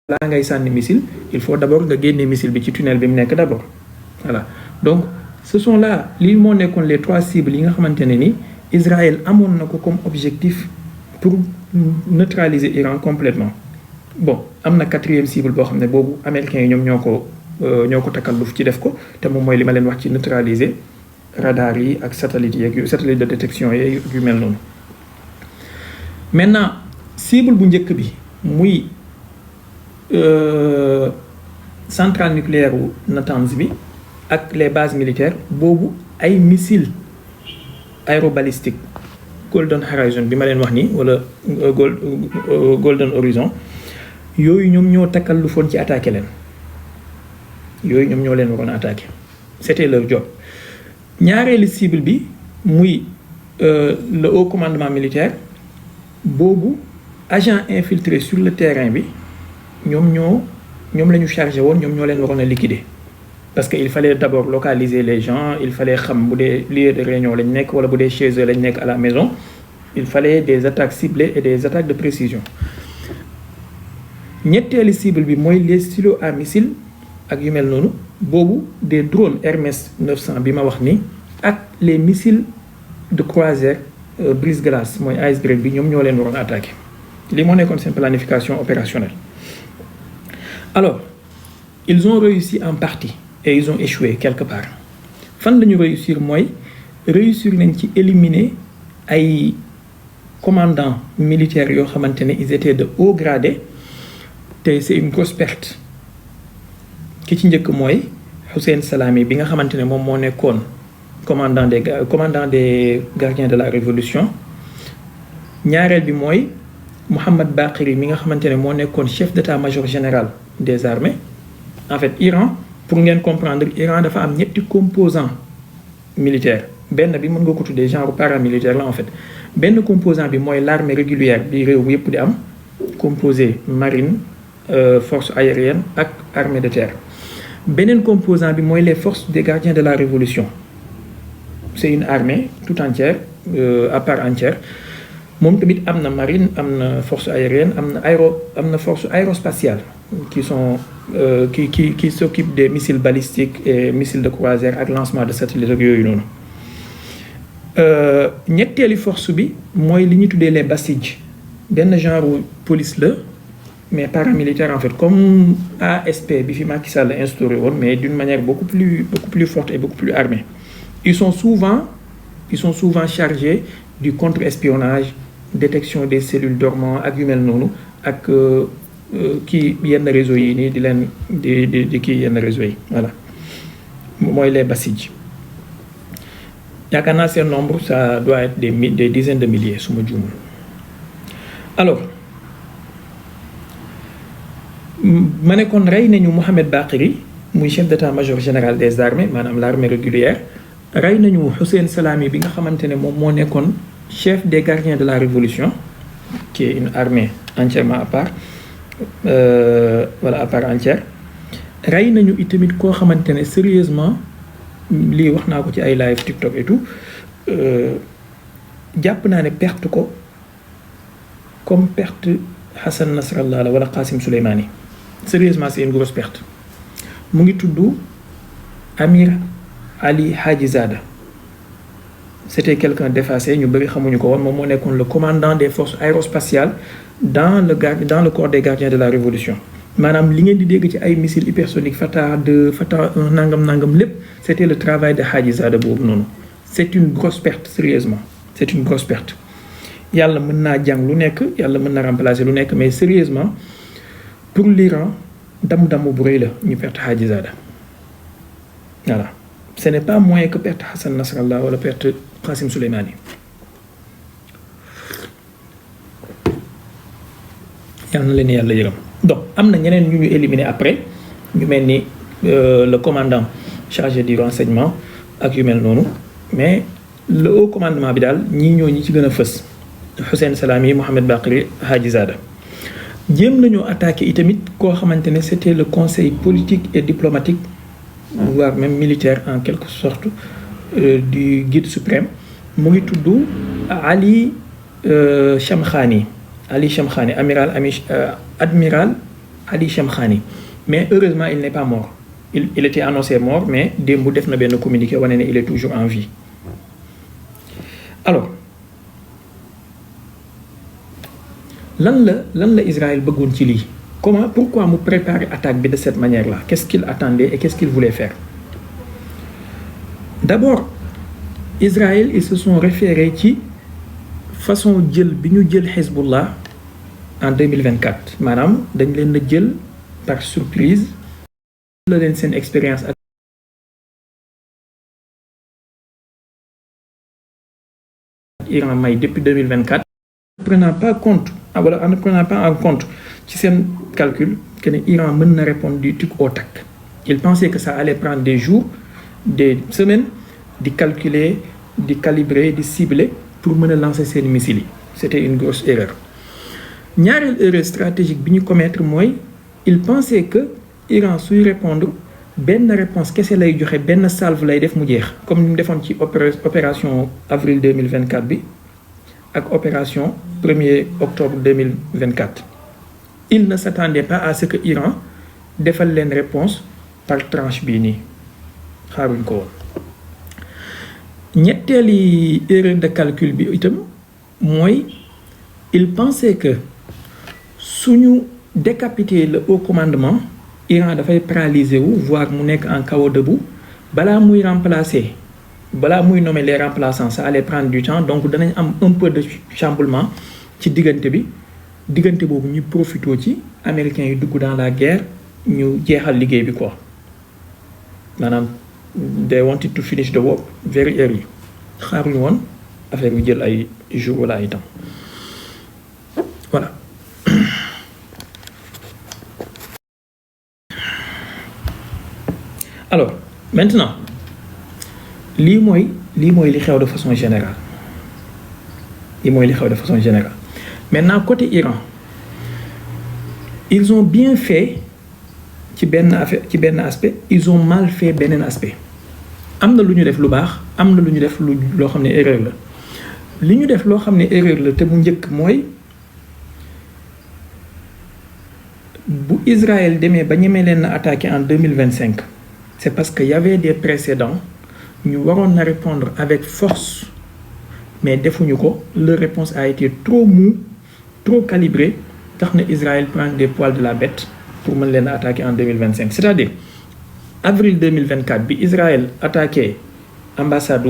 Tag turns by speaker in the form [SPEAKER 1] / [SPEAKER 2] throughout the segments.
[SPEAKER 1] balaa ngay sànni missile il faut d'abord nga génne missile bi ci tunnel bi mu nekk d'abord voilà donc ce sont là lii moo nekkoon les 3 cibles yi nga xamante ne ni Israël amoon na ko comme objectif pour neutraliser Iran complètement bon am na 4e cible boo xam ne boobu américains yi ñoom ñoo ko takalluf ci def ko te moom mooy li ma leen wax ci neutraliser radar yi ak satellites yeeg satellite de détection yeeg yu mel noonu. maintenant cible bu njëkk bi muy centrale nucléaire wu Natanz bi ak les bases militaires boobu ay missiles aérobalistiques Golden Horizon bi ma leen wax nii wala Golden Horizon yooyu ñoom ñoo takkallufoon ci attaquer leen yooyu ñoom ñoo leen waroon attaquer c'était leur job. ñaareelu cible bi muy le haut commandement militaire boobu agent infiltré sur le terrain bi ñoom la ñu chargé woon ñoom ñoo leen waroon a liquider parce que il fallait d'abord localiser les gens il fallait xam bu dee lieu de réunion lañ nekk wala bu dee chez eux lañ nekk à la maison il fallait des attaques ciblées et des attaques de précision. ñetteelu cible bi mooy les silos à missiles ak yu mel noonu boobu des drones Hermès 900 bi ma wax nii ak les missiles de croisière brise-glace mooy iceberg bi ñoom ñoo leen waroon attaquer li moo nekkoon seen planification opérationnelle. alors ils ont réussi en partie et ils ont échoué quelque part fan la ñu réussir mooy réussir nañ ci éliminer ay commandants militaires yoo xamante ne ils étaient de haut gradé te c'est une grosse perte. ki ci njëkk mooy Hussein Salami bi nga xamante ne moom moo nekkoon commandant des gardiens de la révolution ñaareel bi mooy Mohammad Baqiri mi nga xamante ne moo nekkoon chef d'état-major général des armées. En fait Iran pour ngeen comprendre Iran dafa am ñetti composants militaires benn bi mën nga ko tuddee genre paramilitaire la en fait benn composant bi mooy l'armée régulière bi réew mi yëpp di am composé marine force aérienne ak armée de terre. beneen composant bi mooy les forces des gardiens de la révolution c'est une armée tout entière à part entière moom tamit am na marine am na force aérienne am na force aérospatiale qui sont qui s'occupent des missiles balistiques et missiles de croisière ak lancement de satellites ak yooyu noonu. ñetteeli force bi mooy li ñuy tuddee les basij benn genre police la mais paramilitaire en fait comme ASP bi fi Macky Sall instauré woon mais d'une manière beaucoup plus forte et beaucoup plus armée. Ils sont souvent chargés du contre-espionnage détection des cellules dormantes ak yu mel noonu ak kii yenn réseaux yi nii di leen di kii yenn réseaux yi voilà mooy les basij. yaakaar naa seen nombre ça doit être des dizaines de milliers su ma juumul. alors ma ne kon rey nañu Mohamed Baqiri muy chef d'état-major général des armées maanaam l'armée régulière rey nañu Hussein Salami bi nga xamante ne moom moo nekkoon chef des gardiens de la révolution qui est une armée entièrement à part voilà à part entière rey nañu itamit koo xamante ne sérieusement lii wax naa ko ci ay live TikTok et tout jàpp naa ne perte ko comme perte Hassan Nasrallah la wala Qasim Soleimani sérieusement c'est une grosse perte mu ngi tudd Amir Ali Hajizada c'était quelqu'un d'effacé ñu bëri xamuñu ko woon moom moo nekkoon le commandant des forces aérospatiales dans le corps des gardiens de la révolution maanaam li ngeen di dégg ci ay missiles hypersoniques Fatah 2 Fatah 1 nangam lépp c'était le travail de Hajizada boobu noonu c'est une grosse perte sérieusement c'est une grosse perte yàlla mën naa jàng lu nekk yàlla mën na remplacer lu nekk mais sérieusement pour l'Iran damu bu rëy la ñu perte Hajizada voilà ce n'est pas moins que perte Hassan Nasrallah wala perte Qasim Soleimani. yàlla na leen yàlla yërëm donc am na ñeneen ñu éliminer après ñu mel ni le commandant chargé du renseignement ak yu mel noonu mais le haut commandement bi daal ñi ci gën a fës Hussein Salami Mohamed Baqiri Hajizada jéem nañoo attaqué itamit koo xamante ne c'était le conseil politique et diplomatique voire même militaire en quelque sorte du guide suprême mu ngi tudd Ali Shamkhani amiral Ali Shamkhani. Mais heureusement, il n'est pas mort. Il était annoncé mort, mais démb def na benn communiqué wane ne il est toujours en vie. Alors lan la Israël bëggoon ci lii? Pourquoi mu préparer attaque bi de cette manière-là? Qu'est-ce qu'il attendait et qu'est-ce qu'il voulait faire? D'abord, Israël, ils se sont référés ci façon jël bi ñu jël Hezbollah en 2024. Maanaam dañ leen a jël par surprise la leen seen expérience ak Iran may depuis 2024. En ne prenant pas en compte ci seen calcul que ne Iran mën na répondre du tic au tac. Ils pensaient que ça allait prendre des jours, des semaines, di calculer, di calibrer, di cibler pour mën a lancer seen missiles yi. C'était une grosse erreur. Ñaareel erreur stratégique bi ñu commettre mooy ils pensaient que Iran suy répondre benn réponse kese lay joxe, benn salve lay def mu jeex, comme ni mu defoon ci opération avril 2024 bi ak opération 1er octobre 2024. Il ne s'attendait pas à ce que Iran defal leen réponse par tranche bii nii xaaruñ ko woon. ñetteeli erreur de calcul bi itam mooy il pensait que suñu décapiter le haut commandement Iran dafay paralyser wu voire mu nekk en chaos debout balaa muy nommer les remplaçants, ça allait prendre du temps, donc danañ am un peu de chamboulement ci diggante boobu ñu profitoo ci américains yi dugg dans la guerre ñu jeexal liggéey bi quoi. Maanaam they wanted to finish the war very early. Xaaruñu woon affaire bi jël ay jours wala ay temps. Voilà. Alors maintenant lii mooy li xew de façon générale. Maintenant côté Iran, ils ont bien fait ci benn aspect, ils ont mal fait beneen aspect. Am na lu ñu def lu baax, am na lu ñu def loo xam ne erreur la. Li ñu def loo xam ne erreur la te mu njëkk mooy bu Israël demee ba ñemee leen na attaqué en 2025, c'est parce que y avait des précédents. Ñu waroon na répondre avec force mais defuñu ko. Leur réponse a été trop mou, trop calibrée, tax na Israël prend des poils de la bête pour mën leen attaquer en 2025. C'est-à-dire avril 2024 bi Israël attaqué ambassade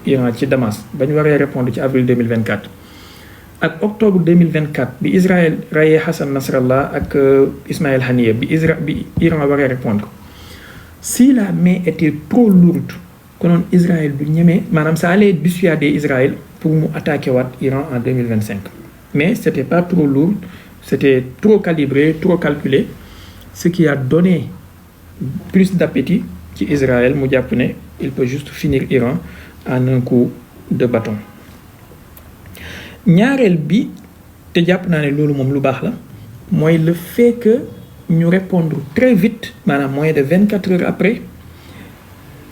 [SPEAKER 1] Iran ci Damas ba ñu waree répondre ci avril 2024 ak octobre 2024 bi Israël rayé Hassan Nasrallah ak Ismaël Haniyeh bi Iran waree répondre. Si la main était trop lourde konoon Israël du ñemee, maanaam ça allait dissuader Israël pour mu attaquer waat Iran en 2025. Mais c'était pas trop lourd, c'était trop calibré, trop calculé, ce qui a donné plus d'appétit ci Israël mu jàpp ne il peut juste finir Iran en un coup de bâton. Ñaareel bi te jàpp naa ne loolu moom lu baax la mooy le fait que ñu répondre très vite, maanaam moins de 24 heures après,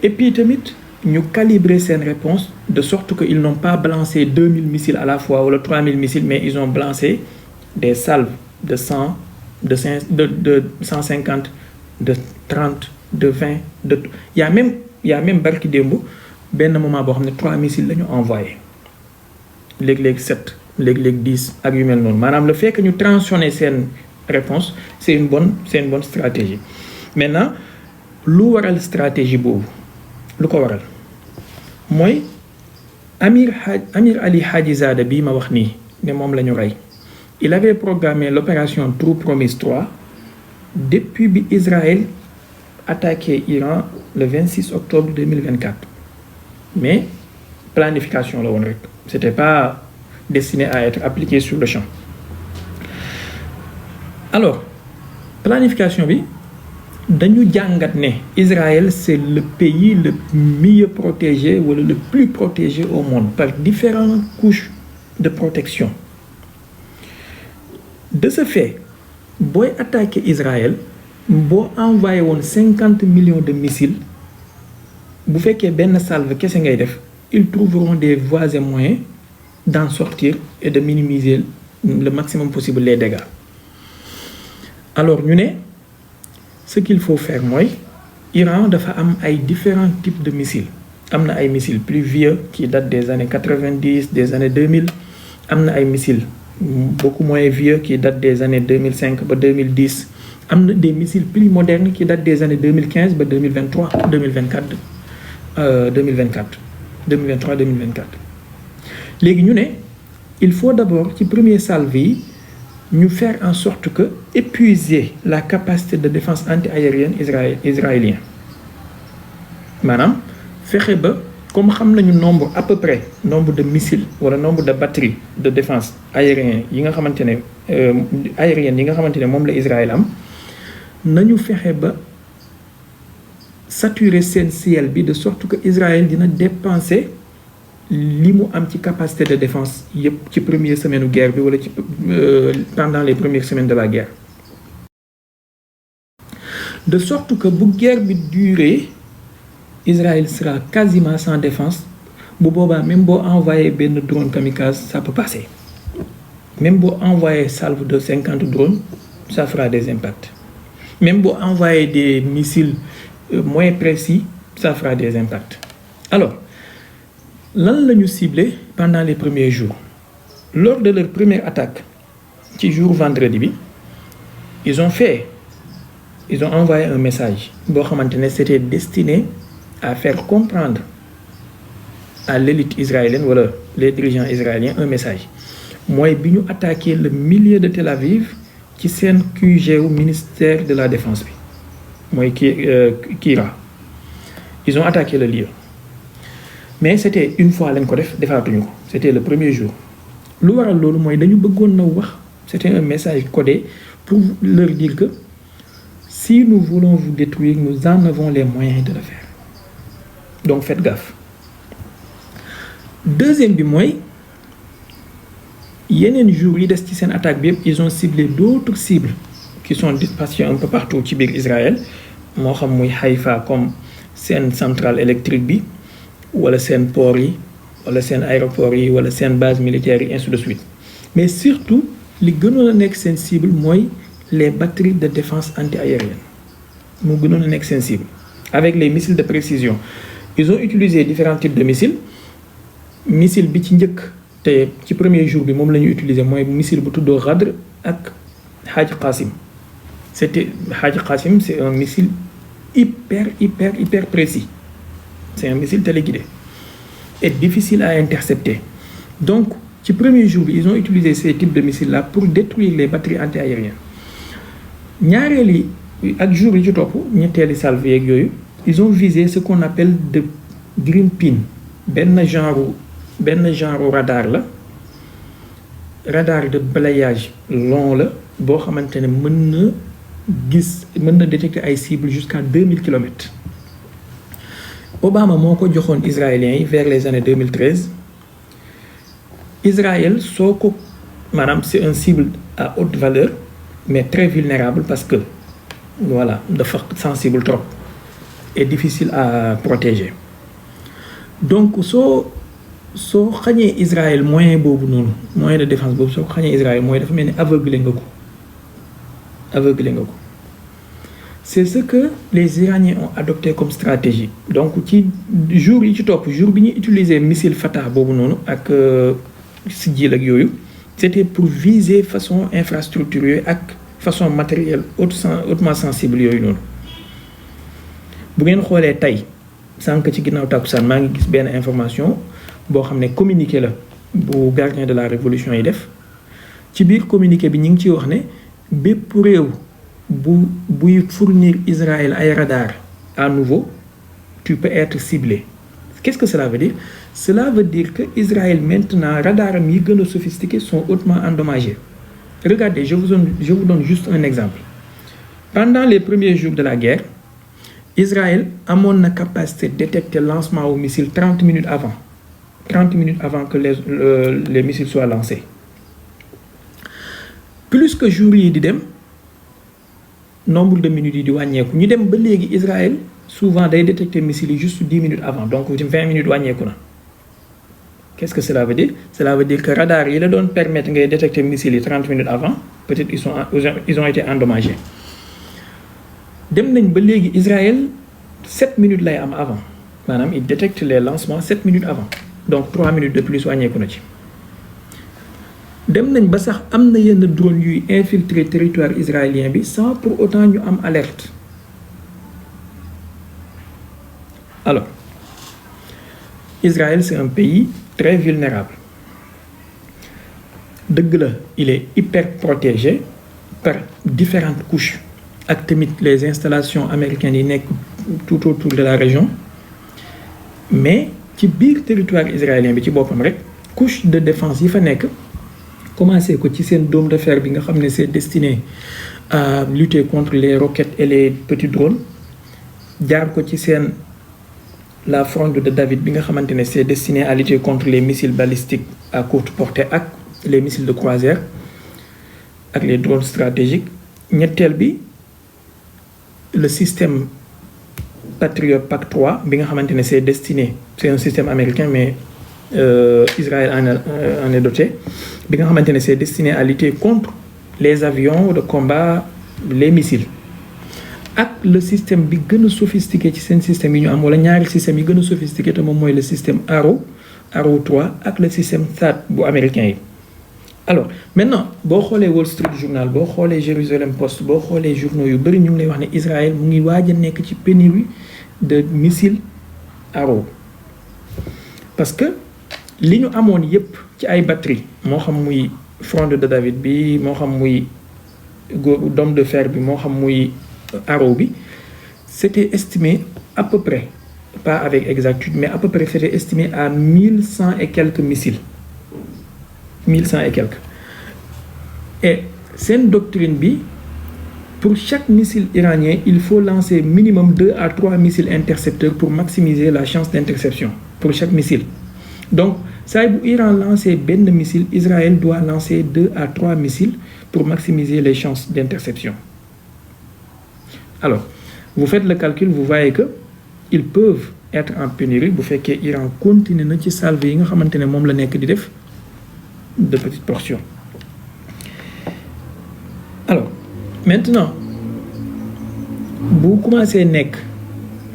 [SPEAKER 1] et puis tamit ñu calibrer seen réponse de sorte que ils n'ont pas balancé 2000 missiles à la fois wala 3000 missiles, mais ils ont balancé des salves de 100, de 150, de 30, de 20, il y a même barki démb benn moment boo xam ne 3 missiles la ñu envoyé, léeg-léeg 7, léeg-léeg 10 ak yu mel noonu. Maanaam le fait que ñu transitionner seen réponse c'est une bonne stratégie. Maintenant lu waral stratégie boobu lu ko waral mooy Amir Ali Hajizada bii ma wax nii ne moom la ñu rey. Il avait programmé l'opération True Promise 3 depuis bi Israël attaqué Iran le 26 octobre 2024. Mais planification la woon rek, c'était pas destiné à être appliqué sur le champ. Alors planification bi dañu jàngat ne Israël c'est le pays le mieux protégé wala le plus protégé au monde par différentes couches de protection. De ce fait booy attaquer Israël boo envoyé woon 50 millions de missiles, bu fekkee benn salve kese ngay def, ils trouveront des voies et moyens d'en sortir et de minimiser le maximum possible les dégâts. Alors ñu ne ce qu'il faut faire mooy Iran dafa am ay différents types de missiles. am na ay missiles plus vieux qui datent des années 90 des années 2000 am na ay missiles beaucoup moins vieux qui datent des années 2005 ba 2010 am na des missiles plus modernes qui datent des années 2015 ba 2023 2024 2023 2024 léegi ñu ne il faut d'abord ci premier salve yi ñu faire en sorte que épuiser la capacité de défense anti-aérienne israélien maanaam fexe ba comme xam nañu nombre à peu près nombre de missiles wala nombre de batteries de défense aérienne yi nga xamante ne moom la Israël am nañu fexe ba saturer seen ciel bi de sorte que Israël dina dépenser li mu am ci capacité de défense yépp ci première semaine u guerre bi wala ci pendant les premières semaines de la guerre de sorte que bu guerre bi durer Israël sera quasiment sans défense bu boobaa même boo envoyé benn drone kamikaze ça peut passer même boo envoyé salve de 50 drones ça fera des impacts même boo envoyé des missiles moins précis ça fera des impacts alors lan la ñu ciblé pendant les premiers jours lors de leur première attaque ci jour vendredi bi ils ont envoyé un message boo xamante ne c'était destiné à faire comprendre à l'élite israélienne wala les dirigeants israéliens un message mooy bi ñu attaqué le milieu de Tel Aviv ci seen QG wu ministère de la défense bi mooy Kira ils ont attaqué le lieu mais c'était une fois lañ ko defaatuñu ko c'était le premier jour lu waral loolu mooy dañu bëggoon na wax c'était un message codé pour leur dire que si nous voulons vous détruire nous en avons les moyens de le faire donc faites gaffe deuxième bi mooy yeneen jours yi des ci seen attaque bi yëpp ils ont ciblé d'autres cibles qui sont dispatchées un peu partout ci biir Israël moo xam muy Haïfa comme seen centrale électrique bi wala seen port yi wala seen aéroport yi wala seen base militaire yi ainsi de suite mais surtout li gënoon a nekk seen cible mooy les batteries de défense anti-aérienne moo gënoon a nekk seen cible avec les missiles de précision ils ont utilisé différents types de missiles missile bi ci njëkk te ci premier jour bi moom la ñu utiliser mooy missile bu tuddoo Ghadr ak Haj Qasim c'est un missile hyper précis c'est un missile téléguidé et difficile à intercepter donc ci premier jour bi ils ont utilisé ces types de missiles là pour détruire les batteries anti-aériennes ñaareeli ak jour yi ci topp ñetteeli salve yeeg yooyu ils ont visé ce qu'on appelle de green pin benn genre radar la radar de balayage long la boo xamante ne mën na détecter ay cibles jusqu'à 2000 kilomètres Obama moo ko joxoon israéliens yi vers les années 2013 Israël soo ko maanaam c'est un cible à haute valeur mais très vulnérable parce que voilà dafa sensible trop et difficile à protéger donc soo xañee Israël moyen boobu noonu moyen de défense boobu soo ko xañee Israël mooy dafa mel ni aveuglé nga ko c'est ce que les Iraniens ont adopté comme stratégie donc ci jour yi ci topp jour bi ñuy utiliser missile Fatah boobu noonu ak Sijil ak yooyu c'était pour viser façon infrastructure yooyu ak façon matériel hautement sensible yooyu noonu bu ngeen xoolee tey sànq ci ginnaaw tàkkusaan maa ngi gis benn information boo xam ne communiqué la bu gardien de la révolution yi def ci biir communiqué bi ñu ngi ciy wax ne bépp réew buy fournir Israël ay radar à nouveau tu peux être ciblé qu'est-ce que cela veut dire? Cela veut dire que Israël maintenant radaram yi gën a sophistiqués sont hautement endommagés. Regardez, je vous donne juste un exemple. Pendant les premiers jours de la guerre, Israël amoon na capacité de détecter lancement au missile 30 minutes avant que les missiles soient lancés. Plus que jours yi di dem nombre de minutes yi di wàññeeku ñu dem ba léegi Israël souvent day détecter missiles yi juste 10 minutes avant donc 20 minutes wàññeeku na. Qu'est-ce que cela veut dire? Cela veut dire que radar yi la doon permettre ngay détecter missiles yi 30 minutes avant peut-être ils ont été endommagés. Dem nañ ba léegi Israël 7 minutes lay am avant maanaam il détecte les lancements 7 minutes avant donc 3 minutes de plus wàññeeku na ci. dem nañ ba sax am na yenn drone yuy infiltrer territoire israélien bi sans pour autant ñu am alerte. Alors Israël c'est un pays très vulnérable dëgg la il est hyper protégé par différentes couches ak tamit les installations américaines yi nekk tout autour de la région mais ci biir territoire israélien bi ci boppam rek couche de défense yi fa nekk commencé ko ci seen dôme de fer bi nga xam ne c'est destiné à lutter contre les roquettes et les petits drones jaar ko ci seen la fronde de David bi nga xamante ne c'est destiné à lutter contre les missiles balistiques à courte portée ak les missiles de croisière ak les drones stratégiques ñetteel bi le système Patriot PAC-3 bi nga xamante ne c'est destiné c'est un système américain mais Israël en est doté bi nga xamante ne c'est destiné à lutter contre les avions de combat les missiles ak le système bi gën a sophistiqué ci seen système yi ñu am wala ñaari système yi gën a sophistiqué te moom mooy le système Arrow 3 ak le système THAAD bu américain yi. Alors maintenant boo xoolee Wall Street Journal boo xoolee Jerusalem Post boo xoolee journaux yu bëri ñu ngi lay wax ne Israël mu ngi waaj a nekk ci pénurie de missiles Arrow parce que li ñu amoon yépp ci ay batterie moo xam muy fronde de David bi moo xam muy dôme de fer bi moo xam muy Arrow bi c'était estimé à peu près pas avec exactitude mais à peu près c'était estimé à 1100 et quelques missiles 1100 et quelques et seen doctrine bi pour chaque missile iranien il faut lancer minimum 2 à 3 missiles intercepteurs pour maximiser la chance d'interception pour chaque missile. Donc saa bu Iran lancer benn missile Israël doit lancer 2 à 3 missiles pour maximiser les chances d'interception. Alors vous faites le calcul vous voyez que ils peuvent être en pénurie bu fekkee Iran continue na ci salve yi nga xamante ne moom la nekk di def de petites portions. Alors maintenant bu commencé nekk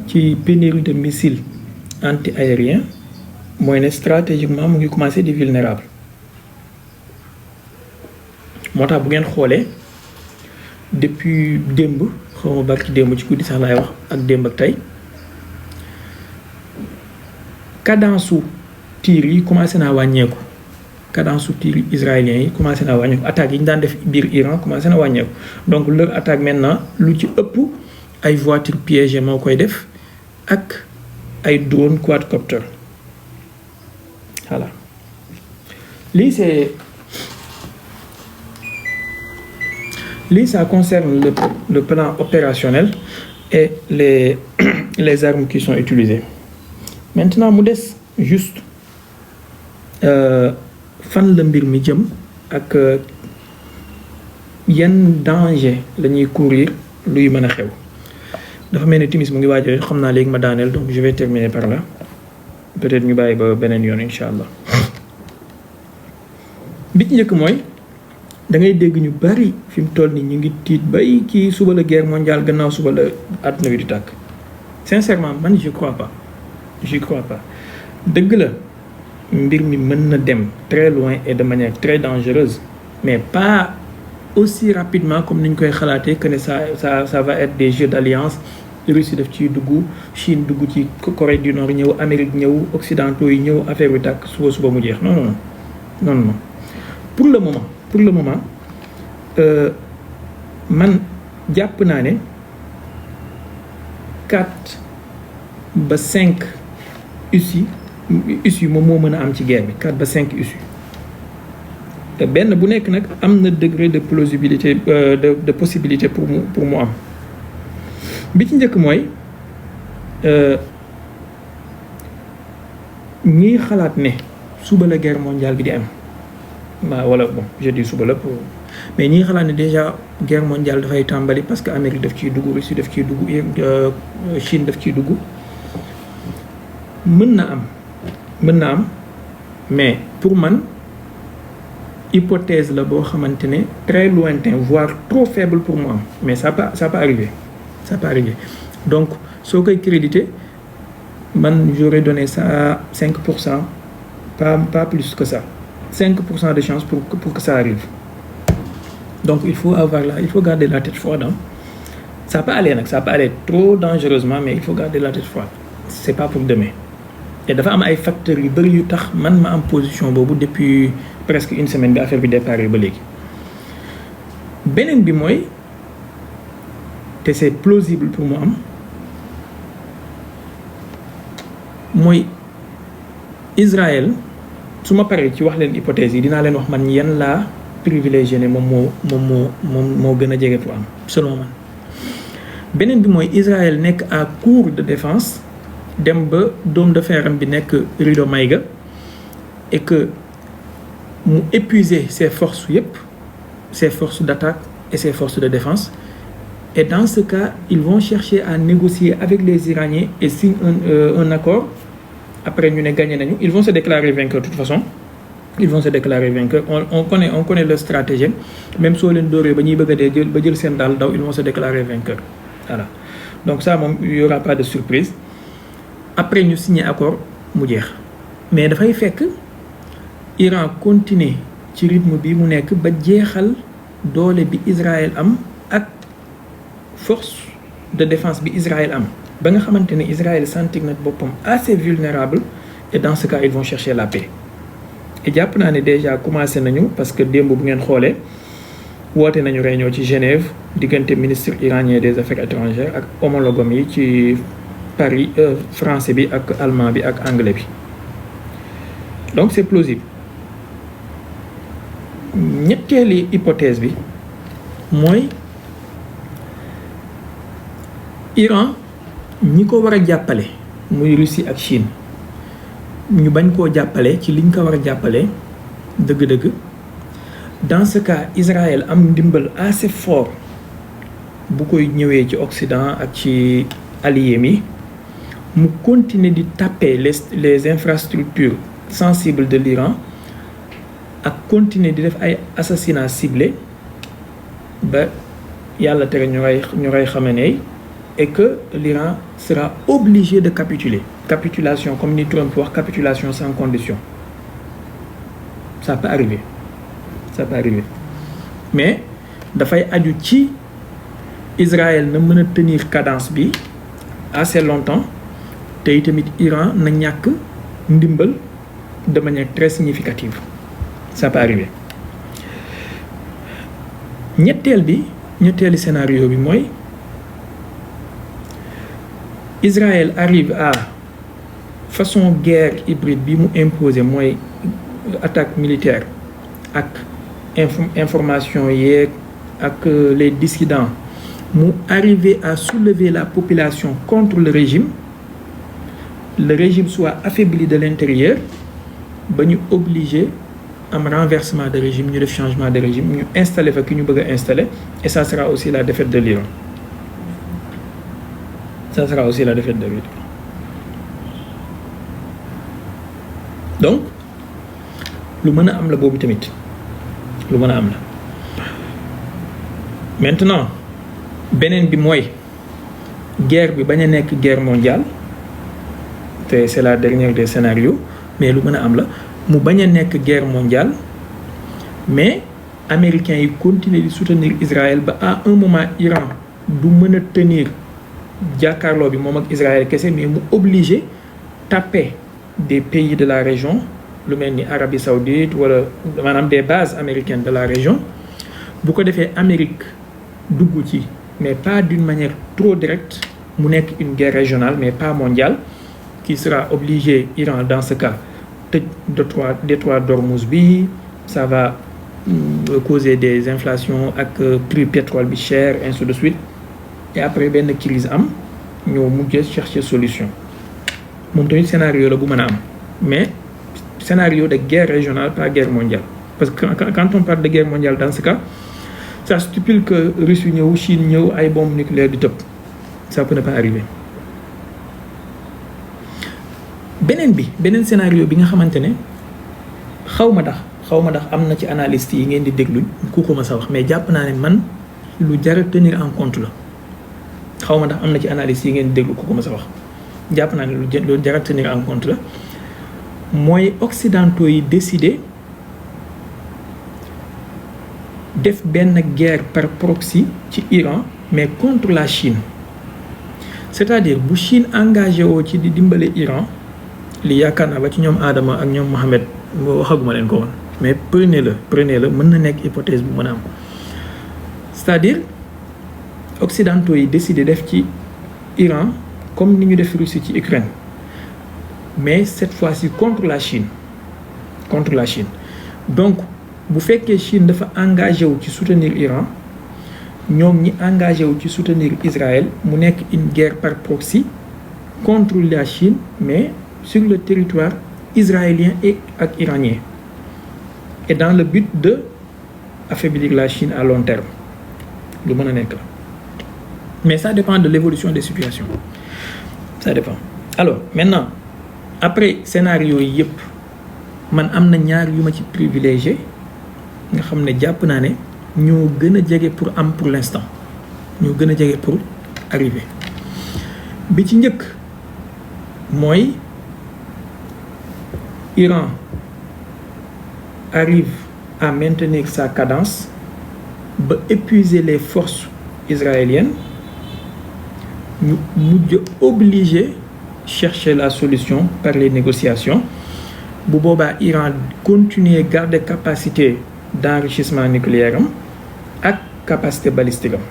[SPEAKER 1] ci pénurie de missiles anti-aériens mooy ne stratégiquement mu ngi commencé di vulnérable moo tax bu ngeen xoolee depuis démb xaw ma barki démb ci guddi sax laay wax ak démb ak tey cadence su tir yi commencé naa wàññeeku cadence su tir israélien yi commencé naa wàññeeku attaques yi ñu daan def biir Iran commencé na wàññeeku donc leur attaque maintenant lu ci ëpp ay voitures piégées moo koy def ak ay drone quadcopter voilà lii ça concerne le plan opérationnel et les armes qui sont utilisées maintenant mu des juste fan la mbir mi jëm ak yan danger la ñuy courir luy mën a xew dafa mel ni timis mu ngi waaj xam naa léegi ma daaneel donc je vais terminer par là peut-être ñu bàyyi ba beneen yoon incha allah bi ci njëkk mooy da ngay dégg ñu bari fi mu toll ni ñu ngi tiit bay kii suba la guerre mondiale gannaaw suba la àdduna bi di tàkk sincèrement man j'y crois pas dëgg la mbir mi mën na dem très loin et de manière très dangereuse mais pas aussi rapidement comme ni ñu koy xalaatee que ne ça va être des jeux d'alliance Russie def ciy dugg Chine dugg ci Corée du Nord ñëw Amérique ñëw occidentaux yi ñëw affaire bi tàkk suba mu jeex non pour le moment man jàpp naa ne 4 ba 5 issue moom moo mën a am ci guerre bi 4 ba 5 issue te benn bu nekk nag am na degré de plausibilité de possibilité pour mu am bi ci njëkk mooy ñiy xalaat ne suba la guerre mondiale bi di am wala bon je dis suba la mais ñi xalaat ne déjà guerre mondiale dafay tàmbali parce que Amérique daf ciy dugg Russie daf ciy dugg Chine daf ciy dugg mën na am mais pour man hypothèse la boo xamante ne très lointain voire trop faible pour moi, mais ça peut arriver, ça peut arriver. Donc soo koy crédité man j'aurais donné ça à 5%, pas plus que ça, 5% de chance pour que ça arrive. Donc il faut garder la tête froide. Ça peut aller trop dangereusement, mais il faut garder la tête froide. C'est pas pour demain. Et dafa am ay facteurs yu bari yu tax man ma am position boobu depuis presque une semaine bi affaire bi déparé ba léegi. Beneen bi mooy te c'est plausible pour mu am mooy Israël su ma paree ci wax leen hypothèse yi dinaa leen wax man yan laa privilégié ne moom moo gën a jege pour am selon man. Beneen bi mooy Israël nekk à court de défense dem ba dôme de fer am bi nekk rideau Maïga et que mu épuiser ses forces yépp, ses forces d'attaque et ses forces de défense. Et dans ce cas, ils vont chercher à négocier avec les Iraniens et signent un accord. Après ñu ne gagné nañu, ils vont se déclarer vainqueurs de toute façon. Ils vont se déclarer vainqueurs. On connaît leur stratégie. Même soo leen dooree ba ñuy bëgg a dee ba jël seen daal daw, ils vont se déclarer vainqueurs. Voilà. Donc ça moom il y aura pas de surprise. Après ñu signer accord mu jeex. Mais dafay fekk Iran continuer ci rythme bi mu nekk ba jeexal doole bi Israël am ak force de défense bi Israël am ba nga xamante ne Israël sentir na boppam assez vulnérable, et dans ce cas ils vont chercher la paix. Et jàpp naa ne déjà commencé nañu parce que démb bu ngeen xoolee woote nañu réunion ci Genève diggante ministre iranien des affaires étrangères ak homologam yi ci Paris, français bi ak allemand bi ak anglais bi. Donc c'est plausible. Ñetteeli hypothèse bi mooy Iran ñi ko war a jàppale muy Russie ak Chine ñu bañ koo jàppale ci liñ ko war a jàppale dëgg-dëgg. Dans ce cas Israël am ndimbal assez fort bu koy ñëwee ci Occident ak ci alliés mi mu continuer di taper les infrastructures sensibles de l'Iran ak continuer di def ay assassinats ciblés ba yàlla tere ñu rey Khamenei, et que l'Iran sera obligé de capituler. Capitulation comme ni Trump wax, capitulation sans condition. Ça peut arriver. Mais dafay aju ci Israël na mën a tenir cadence bi assez longtemps te itamit Iran na ñàkk ndimbal de manière très significative. Ça peut arriver. ñetteeli scénario bi mooy Israël arrive à façon guerre hybride bi mu imposé mooy attaque militaire ak information yeeg ak les dissidents mu arriver à soulever la population contre le régime soit affaibli de l'intérieur ba ñu obligé am renversement de régime, ñu def changement de régime, ñu installer fa ki ñu bëgg a installer, et ça sera aussi la défaite de l'Iran. Donc lu mën a am la boobu tamit lu mën a am la. Maintenant beneen bi mooy guerre bi bañ a nekk guerre mondiale te c'est la dernière des scénarios, mais lu mën a am la mu bañ a nekk guerre mondiale, mais américains yi continuer di soutenir Israël ba à un moment Iran du mën a tenir jàkkaarloo bi moom ak Israël kese, mais mu obligé taper des pays de la région lu mel ni Arabie Saoudite wala maanaam des bases américaines de la région. Bu ko defee Amérique dugg ci, mais pas d'une manière trop directe, mu nekk une guerre régionale mais pas mondiale, qui sera obligé Iran dans ce cas tëj détroit d'Ormuz bi, ça va causer des inflations ak prix pétrole bi cher, ainsi de suite, et après benn crise am ñoo mujjee chercher solution. Moom tamit scénario la bu mën a am, mais scénario de guerre régionale, pas guerre mondiale. Parce que quand on parle de guerre mondiale dans ce cas, ça stipule que Russie ñëw, Chine ñëw, ay bombes nucléaires di tëb. Ça peut ne pas arriver. beneen scénario bi nga xamante ne xaw xaw ma ndax am na ci analyste yi ngeen di déglu ku ko ma sa wax mais jàpp naa ne man lu jar a tenir en compte la xaw ma ndax am na ci analyste yi ngeen di déglu ku ko ma sa wax jàpp naa ne lu jar a tenir en compte la mooy occidentaux yi décidé def benn guerre par proxy ci Iran mais contre la Chine c'est-à-dire bu Chine engagé woo ci di dimbale Iran li yaakaar naa ba ci ñoom Adama ak ñoom Mohamed waxaguma leen ko woon mais prenez le mën na nekk hypothèse bu mën a am c'est-à-dire occidentaux yi décidé def ci Iran comme ni ñu def Russie ci Ukraine mais cette fois-ci contre la Chine donc bu fekkee Chine dafa engagé wu ci soutenir Iran ñoom ñi engagé wu ci soutenir Israël mu nekk une guerre par proxy contre la Chine mais sur le territoire israélien et ak iranien et dans le but de affaiblir la Chine à long terme lu mën a nekk la mais ça dépend de l'évolution des situations ça dépend alors maintenant après scénario yi yëpp man am na ñaar yu ma ci privilégié nga xam ne jàpp naa ne ñoo gën a jege pour am pour l'instant ñoo gën a jege pour arriver bi ci njëkk mooy Iran arrive à maintenir sa cadence ba épuiser les forces israéliennes ñu mujj obligé chercher la solution par les négociations bu boobaa Iran continuer garder capacité d'enrichissement nucléaire am ak capacité balistique am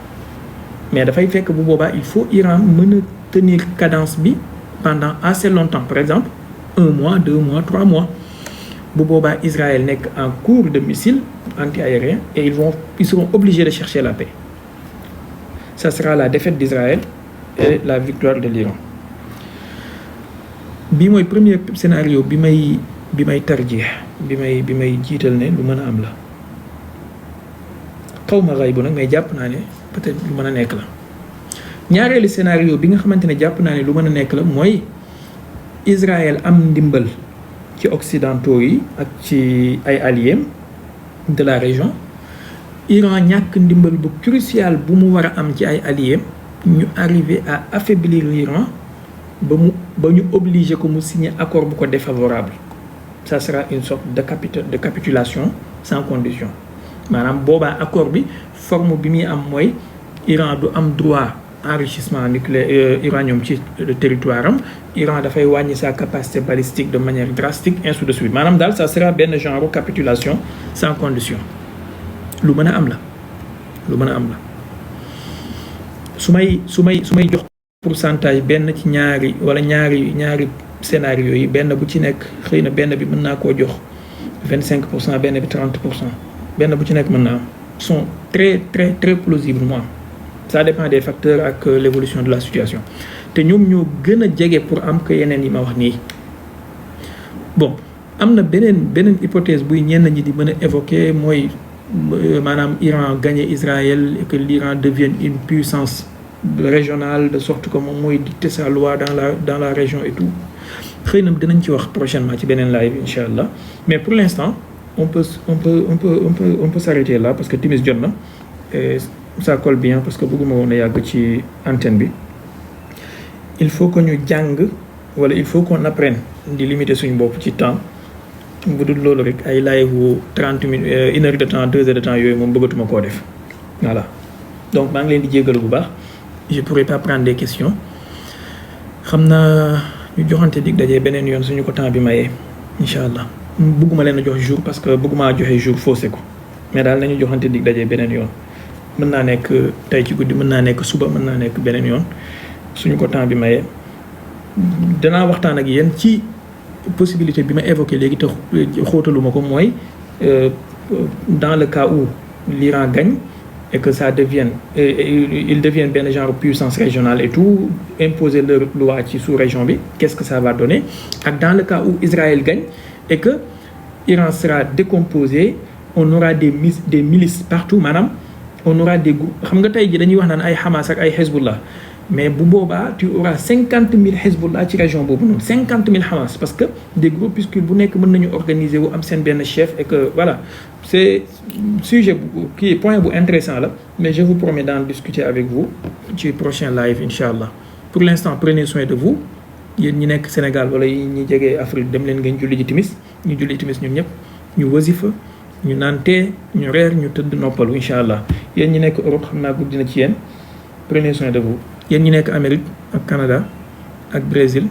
[SPEAKER 1] mais dafay fekk bu boobaa il faut Iran mën a tenir cadence bi pendant assez longtemps par exemple 1 mois 2 mois 3 mois bu boobaa Israël nekk en cours de missiles anti-aériens et ils seront obligés de chercher la paix ça sera la défaite d'Israël et la victoire de l'Iran bi mooy premier scénario bi may tarjeex bi may jiital ne lu mën a am la xaw ma ray bu nag mais jàpp naa ne peut-être lu mën a nekk la ñaareelu scénario bi nga xamante ne jàpp naa ne lu mën a nekk la mooy Israël am ndimbal ci occidentaux yi ak ci ay alliés de la région Iran ñàkk ndimbal bu crucial bu mu war a am ci ay alliés ñu arriver à affaiblir l'Iran ba ñu obligé ko mu signer accord bu ko défavorable ça sera une sorte de capitulation sans condition maanaam boobaa accord bi forme bi muy am mooy Iran du am droit enrichissement nucléaire uranium ci territoire am Iran dafay wàññi sa capacité balistique de manière drastique ainsi de suite maanaam daal ça sera benn genre capitulation sans condition lu mën a am la su may jox pourcentage benn ci ñaari scénario yi benn bu ci nekk xëy na benn bi mën naa koo jox 25% benn bi 30% benn bu ci nekk mën naa am sont très très très plausibles moi ça dépend des facteurs ak l'évolution de la situation te ñoom ñoo gën a jege pour am que yeneen yi ma wax nii bon am na beneen hypothèse buy ñenn ñi di mën a évoquer mooy maanaam Iran gagner Israël et que l'Iran devienne une puissance régionale de sorte que moom mooy dicter sa loi dans la région et tout xëy na dinañ ci wax prochainement ci beneen live incha allah mais pour l'instant on peut s'arrêter là parce que timis jot na et ça colle bien parce que bëgguma woon a yàgg ci antenne bi il faut que ñu jàng wala il faut qu'on apprenne di limiter suñu bopp ci temps bu dul loolu rek ay live wu 30 minutes 1 heure de temps 2 heures de temps yooyu moom bëggatuma koo def voilà donc maa ngi leen di jéggalu bu baax je pourrais pas prendre des questions xam naa ñu joxante dig dajee beneen yoon suñu ko temps bi mayee incha allah bëgguma leen a jox jour parce que bëgguma joxe jour faussé ko mais daal nañu joxante dig dajee beneen yoon mën naa nekk tey ci guddi mën naa nekk suba mën naa nekk beneen yoon suñu ko temps bi mayee danaa waxtaan ak yéen ci possibilité bi ma évoqué léegi te xóotaluma ko mooy dans le cas où l'Iran gagne et que ça devienne il devienne benn genre puissance régionale et tout imposer leur loi ci sous-région bi qu'est-ce que ça va donner ak dans le cas où Israël gagne et que Iran sera décomposé on aura des milices partout maanaam on aura des groupes xam nga tey ji dañuy wax naan ay Hamas ak ay Hezbollah mais bu boobaa tu auras 50 000 Hezbollah ci région boobu noonu 50 000 Hamas parce que des groupuscules bu nekk mën nañu organiser wu am seen benn chef et que voilà c'est sujet bu kii point bu intéressant la mais je vous promets d'en discuter avec vous ci prochain live incha allah pour l'instant prenez soin de vous yéen ñi nekk Sénégal wala ñi jege Afrique dem leen ngeen julli ji timis ñu julli timis ñun ñëpp ñu wasifa ñu naan tee ñu reer ñu tëdd noppalu incha allah yéen ñi nekk Europe xam naa guddi na ci yéen prenez soin de vous yéen ñi nekk Amérique ak Canada ak Brésil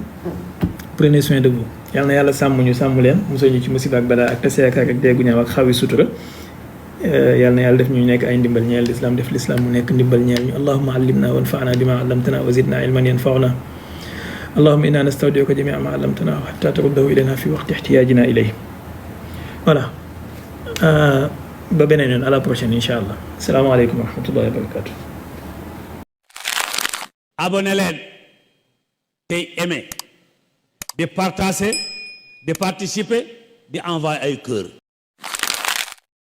[SPEAKER 1] prenez soin de vous yal na yàlla sàmm ñu sàmm leen musal ñu ci musiba ak balaa ak taseekaar ak déggu ñaaw ak xawi sutura yal na yàlla def ñu nekk ay ndimbal ñeel l'islam def l'islam mu nekk ndimbal ñeel ñu allahumma allimna wanfa'na bima allamtana wa zidna ilman yanfa'una allahumma inna nastawdi'uka jami'a ma allamtana hatta taruddahu ilayna fi waqti ihtiyajina ilayhi voilà ba beneen yoon à la prochaine incha allah asalaamaaleykum wa rahmatullahi wa barakatu
[SPEAKER 2] abonné leen tey aimé di partager di participer di envoyer ay cœur